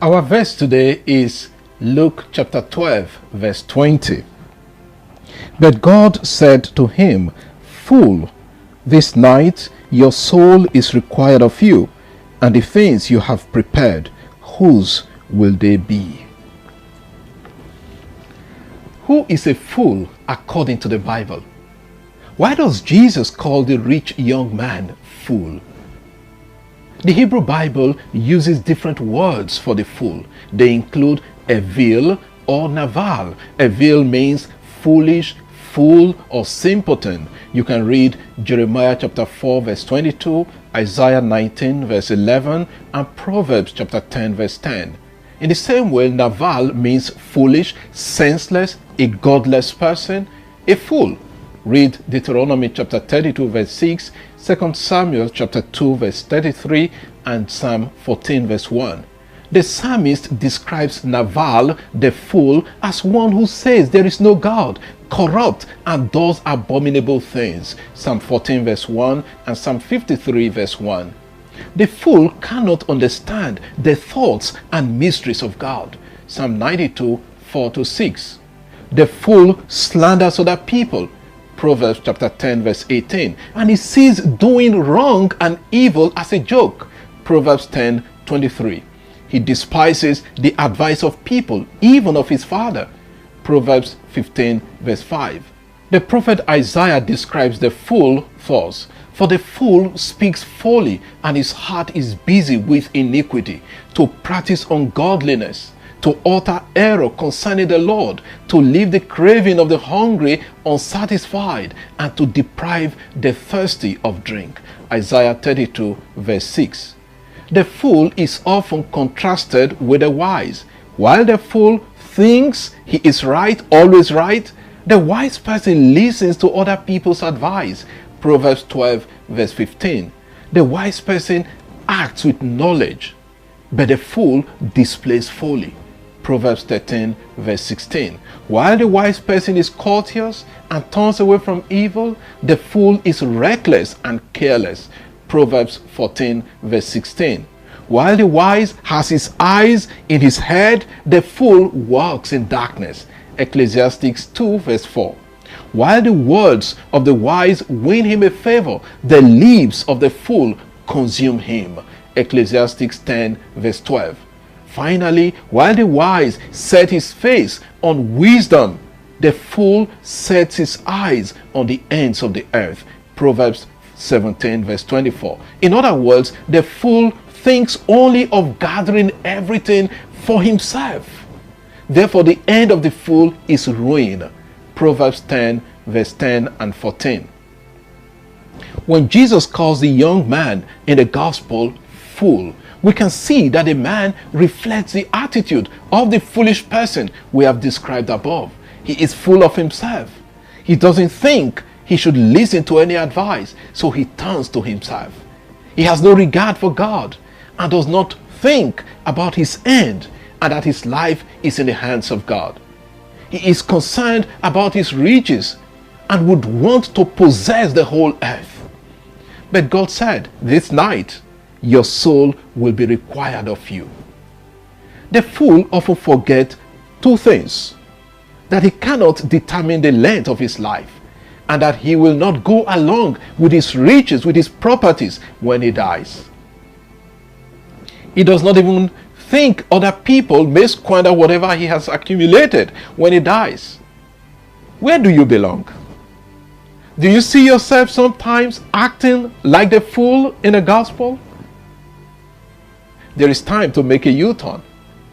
Our verse today is Luke chapter 12, verse 20. But God said to him, "Fool, this night your soul is required of you, and the things you have prepared, whose will they be?" Who is a fool according to the Bible? Why does Jesus call the rich young man fool? The Hebrew Bible uses different words for the fool. They include evil or naval. Evil means foolish, fool, or simpleton. You can read Jeremiah chapter 4 verse 22, Isaiah 19 verse 11, and Proverbs chapter 10 verse 10. In the same way, naval means foolish, senseless, a godless person, a fool. Read Deuteronomy chapter 32 verse 6, 2 Samuel chapter 2 verse 33, and Psalm 14 verse 1. The psalmist describes Nabal, the fool, as one who says there is no God, corrupt, and does abominable things. Psalm 14 verse 1 and Psalm 53 verse 1. The fool cannot understand the thoughts and mysteries of God. Psalm 92 4-6. The fool slanders other people. Proverbs chapter 10 verse 18, and he sees doing wrong and evil as a joke. Proverbs 10:23. He despises the advice of people, even of his father. Proverbs 15 verse 5. The prophet Isaiah describes the fool thus: "For the fool speaks folly, and his heart is busy with iniquity, to practice ungodliness, to utter error concerning the Lord, to leave the craving of the hungry unsatisfied, and to deprive the thirsty of drink." Isaiah 32 verse 6. The fool is often contrasted with the wise. While the fool thinks he is right, always right, the wise person listens to other people's advice. Proverbs 12 verse 15. The wise person acts with knowledge, but the fool displays folly. Proverbs 13 verse 16. While the wise person is courteous and turns away from evil, the fool is reckless and careless. Proverbs 14 verse 16. While the wise has his eyes in his head, the fool walks in darkness. Ecclesiastes 2 verse 4. While the words of the wise win him a favor, the lips of the fool consume him. Ecclesiastes 10 verse 12. Finally, while the wise set his face on wisdom, the fool sets his eyes on the ends of the earth. Proverbs 17 verse 24. In other words, the fool thinks only of gathering everything for himself. Therefore, the end of the fool is ruin. Proverbs 10 verse 10 and 14. When Jesus calls the young man in the gospel fool, we can see that the man reflects the attitude of the foolish person we have described above. He is full of himself. He doesn't think he should listen to any advice, so he turns to himself. He has no regard for God and does not think about his end and that his life is in the hands of God. He is concerned about his riches and would want to possess the whole earth. But God said, "This night your soul will be required of you." The fool often forgets two things: that he cannot determine the length of his life, and that he will not go along with his riches, with his properties when he dies. He does not even think other people may squander whatever he has accumulated when he dies. Where do you belong? Do you see yourself sometimes acting like the fool in the gospel? There is time to make a U-turn,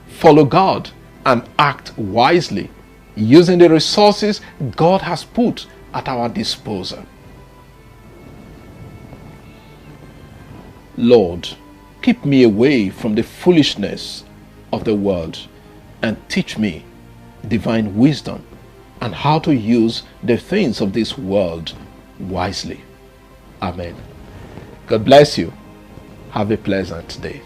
follow God, and act wisely, using the resources God has put at our disposal. Lord, keep me away from the foolishness of the world and teach me divine wisdom and how to use the things of this world wisely. Amen. God bless you. Have a pleasant day.